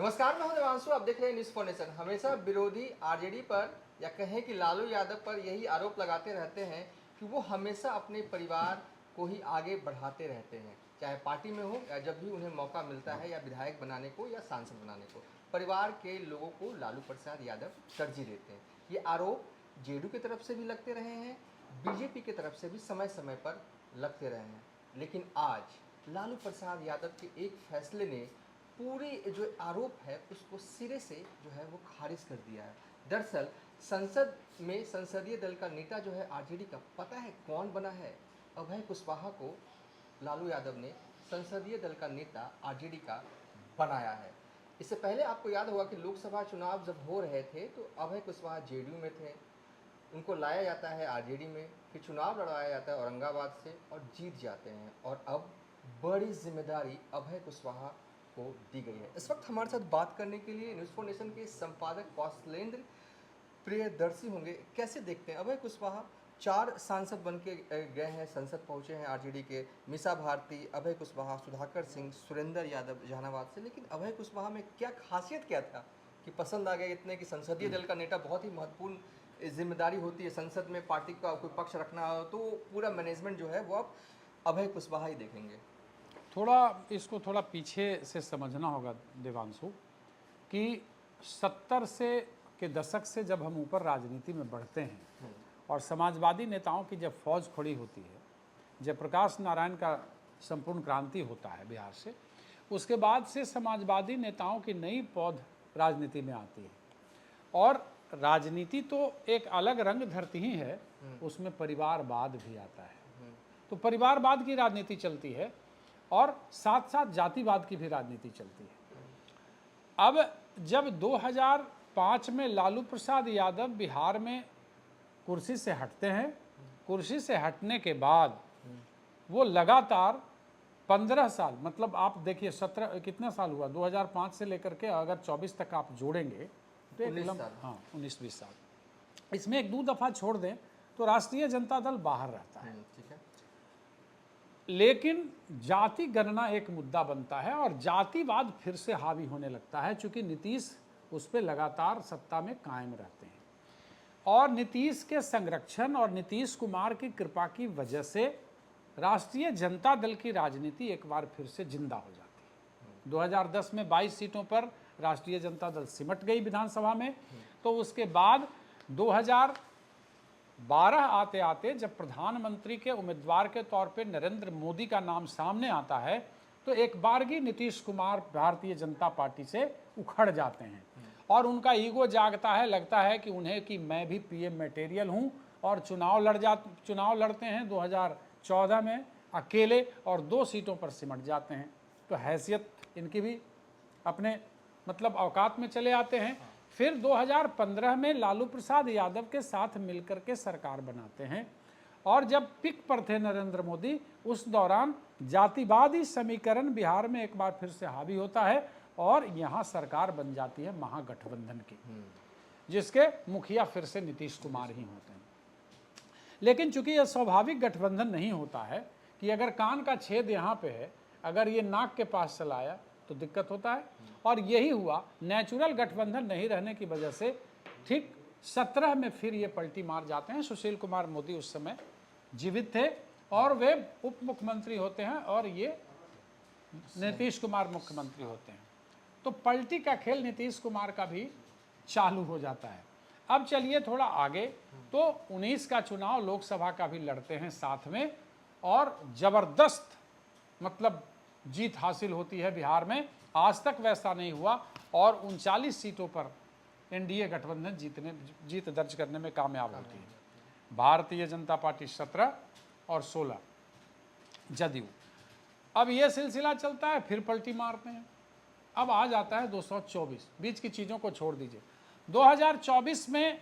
नमस्कार, मैं हूं देवांशु। आप देख रहे हैं न्यूज़ फाउंडेशन। हमेशा विरोधी आरजेडी पर या कहें कि लालू यादव पर यही आरोप लगाते रहते हैं कि वो हमेशा अपने परिवार को ही आगे बढ़ाते रहते हैं, चाहे पार्टी में हो या जब भी उन्हें मौका मिलता है या विधायक बनाने को या सांसद बनाने को परिवार के लोगों को लालू प्रसाद यादव तरजीह देते हैं। ये आरोप जेडीयू की तरफ से भी लगते रहे हैं, बीजेपी की तरफ से भी समय समय पर लगते रहे हैं, लेकिन आज लालू प्रसाद यादव के एक फैसले ने पूरे जो आरोप है उसको सिरे से जो है वो खारिज कर दिया है। दरअसल संसद में संसदीय दल का नेता जो है आरजेडी का, पता है कौन बना है? अभय कुशवाहा को लालू यादव ने संसदीय दल का नेता आरजेडी का बनाया है। इससे पहले आपको याद होगा कि लोकसभा चुनाव जब हो रहे थे तो अभय कुशवाहा जेडीयू में थे, उनको लाया जाता है आरजेडी में, फिर चुनाव लड़वाया जाता है औरंगाबाद से और जीत जाते हैं। और अब बड़ी जिम्मेदारी अभय कुशवाहा को दी गई है। इस वक्त हमारे साथ बात करने के लिए न्यूज़ फाउंडेशन के संपादक कौशलेंद्र प्रियदर्शी होंगे। कैसे देखते हैं अभय कुशवाहा? 4 सांसद बन के गए हैं, संसद पहुंचे हैं आरजेडी के। मीसा भारती, अभय कुशवाहा, सुधाकर सिंह, सुरेंद्र यादव जहानाबाद से। लेकिन अभय कुशवाहा में क्या खासियत क्या था कि पसंद आ गए इतने? कि संसदीय दल का नेता बहुत ही महत्वपूर्ण जिम्मेदारी होती है, संसद में पार्टी का कोई पक्ष रखना हो तो पूरा मैनेजमेंट जो है वो अब अभय कुशवाहा ही देखेंगे। इसको थोड़ा पीछे से समझना होगा देवांशु कि 70 के दशक से जब हम ऊपर राजनीति में बढ़ते हैं और समाजवादी नेताओं की जब फौज खड़ी होती है, जब प्रकाश नारायण का संपूर्ण क्रांति होता है बिहार से, उसके बाद से समाजवादी नेताओं की नई पौध राजनीति में आती है। और राजनीति तो एक अलग रंग धरती ही है, उसमें परिवारवाद भी आता है। तो परिवारवाद की राजनीति चलती है और साथ साथ जातिवाद की भी राजनीति चलती है। अब जब 2005 में लालू प्रसाद यादव बिहार में कुर्सी से हटते हैं, कुर्सी से हटने के बाद वो लगातार 15 साल, मतलब आप देखिए 17 कितना साल हुआ, 2005 से लेकर के अगर 24 तक आप जोड़ेंगे तो 19-20 साल। इसमें एक दो दफा छोड़ दें तो राष्ट्रीय जनता दल बाहर रहता है, ठीक है। लेकिन जाति गणना एक मुद्दा बनता है और जातिवाद फिर से हावी होने लगता है, चूंकि नीतीश उस पर लगातार सत्ता में कायम रहते हैं। और नीतीश के संरक्षण और नीतीश कुमार की कृपा की वजह से राष्ट्रीय जनता दल की राजनीति एक बार फिर से जिंदा हो जाती है। 2010 में 22 सीटों पर राष्ट्रीय जनता दल सिमट गई विधानसभा में। तो उसके बाद 2012 आते आते जब प्रधानमंत्री के उम्मीदवार के तौर पे नरेंद्र मोदी का नाम सामने आता है तो एक बारगी नीतीश कुमार भारतीय जनता पार्टी से उखड़ जाते हैं और उनका ईगो जागता है, लगता है कि उन्हें कि मैं भी पीएम मटेरियल हूं और चुनाव लड़ते हैं 2014 में अकेले और 2 सीटों पर सिमट जाते हैं। तो हैसियत इनकी भी अपने मतलब औकात में चले आते हैं। फिर 2015 में लालू प्रसाद यादव के साथ मिलकर के सरकार बनाते हैं और जब पिक पर थे नरेंद्र मोदी, उस दौरान जातिवादी समीकरण बिहार में एक बार फिर से हावी होता है और यहाँ सरकार बन जाती है महागठबंधन की, जिसके मुखिया फिर से नीतीश कुमार ही होते हैं। लेकिन चूंकि यह स्वाभाविक गठबंधन नहीं होता है कि अगर कान का छेद यहाँ पे है, अगर ये नाक के पास चला आया तो दिक्कत होता है। और यही हुआ, नेचुरल गठबंधन नहीं रहने की वजह से ठीक 17 में फिर ये पलटी मार जाते हैं। सुशील कुमार मोदी उस समय जीवित थे और वे उप मुख्यमंत्री होते हैं और ये नीतीश कुमार मुख्यमंत्री होते हैं। तो पलटी का खेल नीतीश कुमार का भी चालू हो जाता है। अब चलिए थोड़ा आगे, तो 19 का चुनाव लोकसभा का भी लड़ते हैं साथ में और जबरदस्त मतलब जीत हासिल होती है बिहार में। आज तक वैसा नहीं हुआ और 39 सीटों पर एनडीए गठबंधन जीत दर्ज करने में कामयाब होती है। भारतीय जनता पार्टी 17 और 16 जदयू। अब ये सिलसिला चलता है, फिर पलटी मारते हैं। अब आ जाता है 224, बीच की चीज़ों को छोड़ दीजिए। 2024 में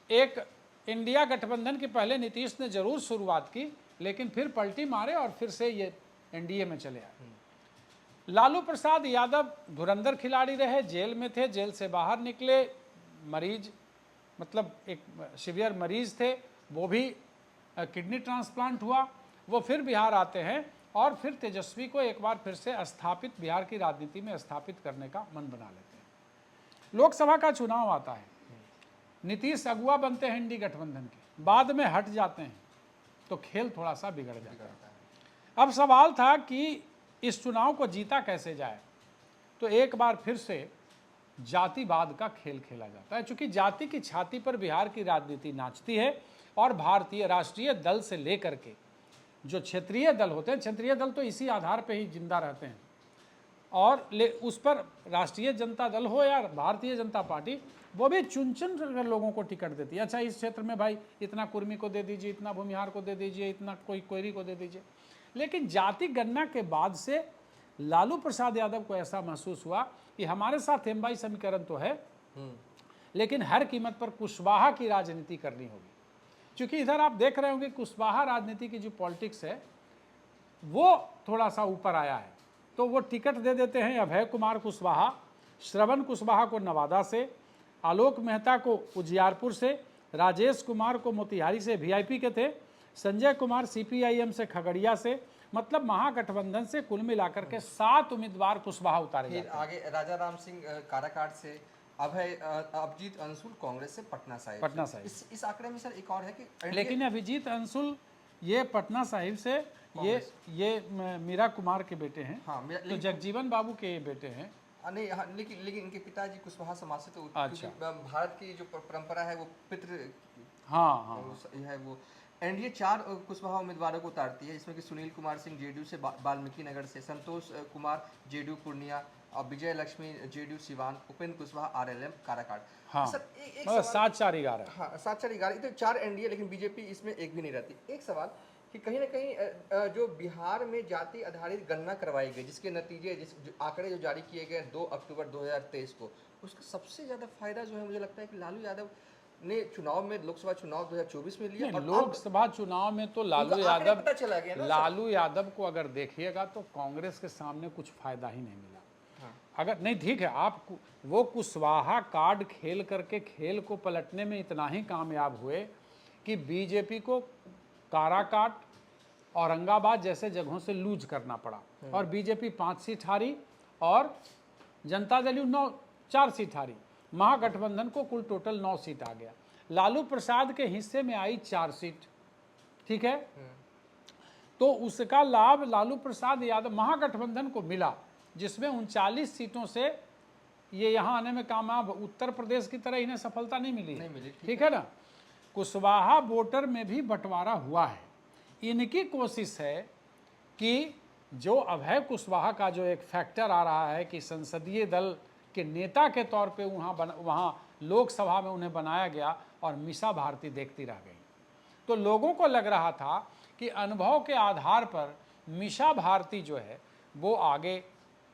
एक इंडिया गठबंधन के पहले नीतीश ने जरूर शुरुआत की, लेकिन फिर पलटी मारे और फिर से ये एनडीए में चले आए। लालू प्रसाद यादव धुरंधर खिलाड़ी रहे, जेल में थे, जेल से बाहर निकले, मरीज मतलब एक सीवियर मरीज थे, वो भी किडनी ट्रांसप्लांट हुआ, वो फिर बिहार आते हैं और फिर तेजस्वी को एक बार फिर से स्थापित बिहार की राजनीति में स्थापित करने का मन बना लेते हैं। लोकसभा का चुनाव आता है, नीतीश अगुआ बनते हैं इंडी गठबंधन के, बाद में हट जाते हैं, तो खेल थोड़ा सा बिगड़ जाता है। अब सवाल था कि इस चुनाव को जीता कैसे जाए, तो एक बार फिर से जातिवाद का खेल खेला जाता है। चूंकि जाति की छाती पर बिहार की राजनीति नाचती है और भारतीय राष्ट्रीय दल से लेकर के जो क्षेत्रीय दल होते हैं, क्षेत्रीय दल तो इसी आधार पे ही जिंदा रहते हैं, और उस पर राष्ट्रीय जनता दल हो या भारतीय जनता पार्टी, वो भी चुन चुन कर लोगों को टिकट देती है। अच्छा, इस क्षेत्र में भाई इतना कुर्मी को दे दीजिए, इतना भूमिहार को दे दीजिए, इतना कोई कोयरी को दे दीजिए। लेकिन जाति गणना के बाद से लालू प्रसाद यादव को ऐसा महसूस हुआ कि हमारे साथ एमवाई समीकरण तो है, लेकिन हर कीमत पर कुशवाहा की राजनीति करनी होगी। क्योंकि इधर आप देख रहे होंगे कुशवाहा राजनीति की जो पॉलिटिक्स है वो थोड़ा सा ऊपर आया है, तो वो टिकट दे देते हैं अभय कुमार कुशवाहा, श्रवण कुशवाहा को नवादा से, आलोक मेहता को उजियारपुर से, राजेश कुमार को मोतिहारी से, वीआईपी के थे, संजय कुमार सीपीआईएम से खगड़िया से, मतलब महागठबंधन से कुल मिलाकर के 7 उम्मीदवार कुशवाहा उतारे फिर जाते हैं। आगे राजा राम सिंह काराकाट से, अभिजीत अंशुल कांग्रेस से पटना साहिब। इस आंकड़े में सर एक और है कि लेकिन अभिजीत अंशुल ये पटना साहिब से ये मीरा कुमार के बेटे हैं। हाँ, तो जगजीवन बाबू के बेटे हैं। नहीं, हाँ, लेकिन इनके पिताजी कुशवाहा समाज से, तो अच्छा, भारत की जो परंपरा है वो पितृ हाँ है वो। एनडीए 4 कुशवाहा उम्मीदवारों को उतारती है, जिसमें कि सुनील कुमार सिंह जेडीयू से, वाल्मीकि नगर से, संतोष कुमार जेडीयू पूर्णिया, और विजय लक्ष्मी जेडीयू सिवान, उपेंद्र कुशवाहा आरएलएम काराकाट। हाँ, सर एक मतलब 7-4-11। हाँ, 7-4-11, तो 4 एनडीए, लेकिन बीजेपी इसमें एक भी नहीं रहती। एक सवाल कि कहीं ना कहीं जो बिहार में जाति आधारित गणना करवाई गई, जिसके नतीजे जो आंकड़े जो जारी किए गए 2 अक्टूबर 2023 को, उसका सबसे ज़्यादा फायदा जो है मुझे लगता है कि लालू यादव ने चुनाव में, लोकसभा चुनाव 2024 में लिया। और लोकसभा चुनाव में तो लालू यादव, पता चला गया ना, लालू यादव को अगर देखिएगा तो कांग्रेस के सामने कुछ फायदा ही नहीं मिला। हाँ। अगर नहीं, ठीक है, आप वो कुशवाहा कार्ड खेल करके खेल को पलटने में इतना ही कामयाब हुए कि बीजेपी को काराकाट, औरंगाबाद जैसे जगहों से लूज करना पड़ा, और बीजेपी 5 सीट हारी और जनता दल 4 सीट हारी। महागठबंधन को कुल टोटल 9 सीट आ गया। लालू प्रसाद के हिस्से में आई 4 सीट, ठीक है, तो उसका लाभ लालू प्रसाद यादव महागठबंधन को मिला, जिसमें 39 सीटों से ये यहाँ आने में कामयाब। उत्तर प्रदेश की तरह इन्हें सफलता नहीं मिली, ठीक है ना। कुशवाहा वोटर में भी बंटवारा हुआ है। इनकी कोशिश है कि जो अभय कुशवाहा का जो एक फैक्टर आ रहा है कि संसदीय दल के नेता के तौर पे वहाँ लोकसभा में उन्हें बनाया गया और मीसा भारती देखती रह गई, तो लोगों को लग रहा था कि अनुभव के आधार पर मीसा भारती जो है वो आगे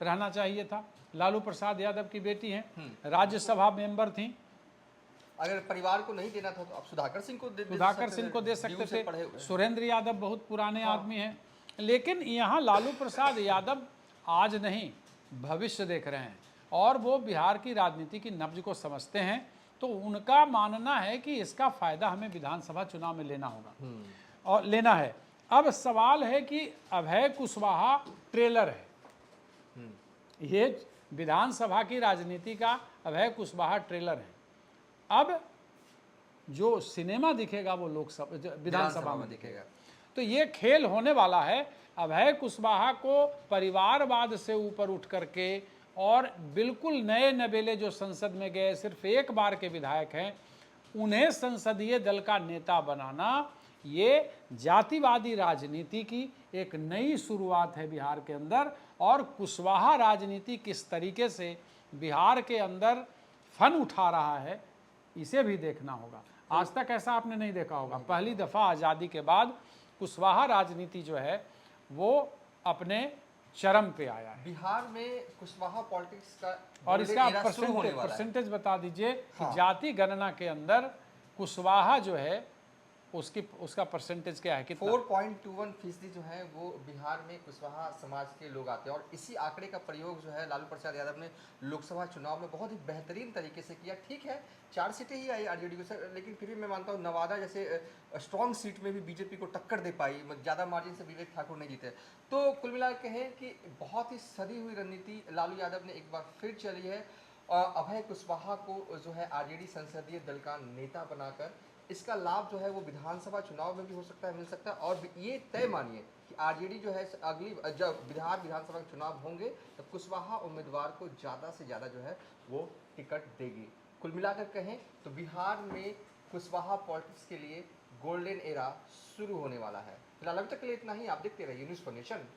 रहना चाहिए था। लालू प्रसाद यादव की बेटी हैं, राज्यसभा मेंबर थी। अगर परिवार को नहीं देना था तो आप सुधाकर सिंह को दे सकते थे। सुरेंद्र यादव बहुत पुराने आदमी हैं, लेकिन यहाँ लालू प्रसाद यादव आज नहीं भविष्य देख रहे हैं और वो बिहार की राजनीति की नब्ज को समझते हैं। तो उनका मानना है कि इसका फायदा हमें विधानसभा चुनाव में लेना होगा और लेना है। अब सवाल है कि अभय कुशवाहा ट्रेलर है, ये विधानसभा की राजनीति का अभय कुशवाहा ट्रेलर है। अब जो सिनेमा दिखेगा वो लोकसभा विधानसभा में दिखेगा। तो ये खेल होने वाला है। अभय कुशवाहा को परिवारवाद से ऊपर उठ करके और बिल्कुल नए नवेले जो संसद में गए, सिर्फ एक बार के विधायक हैं, उन्हें संसदीय दल का नेता बनाना, ये जातिवादी राजनीति की एक नई शुरुआत है बिहार के अंदर। और कुशवाहा राजनीति किस तरीके से बिहार के अंदर फन उठा रहा है, इसे भी देखना होगा। आज तक ऐसा आपने नहीं देखा होगा। पहली दफ़ा आज़ादी के बाद कुशवाहा राजनीति जो है वो अपने चरम पे आया है। बिहार में कुशवाहा पॉलिटिक्स का और इसका परसेंटेज बता दीजिए कि जाति गणना के अंदर कुशवाहा जो है उसका परसेंटेज क्या है, कितना? 4.21% जो है वो बिहार में कुशवाहा समाज के लोग आते हैं, और इसी आंकड़े का प्रयोग जो है लालू प्रसाद यादव ने लोकसभा चुनाव में बहुत ही बेहतरीन तरीके से किया। ठीक है, 4 सीटें ही आई आरजेडी को सर, लेकिन फिर भी मैं मानता हूँ नवादा जैसे स्ट्रॉन्ग सीट में भी बीजेपी को टक्कर दे पाई, ज़्यादा मार्जिन से विवेक ठाकुर नहीं जीते। तो कुल मिला के कहें कि बहुत ही सदी हुई रणनीति लालू यादव ने एक बार फिर चली है, अभय कुशवाहा को जो है आरजेडी संसदीय दल का नेता बनाकर इसका लाभ जो है वो विधानसभा चुनाव में भी हो सकता है, मिल सकता है। और ये तय मानिए कि आरजेडी जो है अगली जब बिहार विधानसभा के चुनाव होंगे तब कुशवाहा उम्मीदवार को ज़्यादा से ज़्यादा जो है वो टिकट देगी। कुल मिलाकर कहें तो बिहार में कुशवाहा पॉलिटिक्स के लिए गोल्डन एरा शुरू होने वाला है। फिलहाल अभी तक के लिए इतना ही। आप देखते रहिए न्यूज़ फॉर नेशन।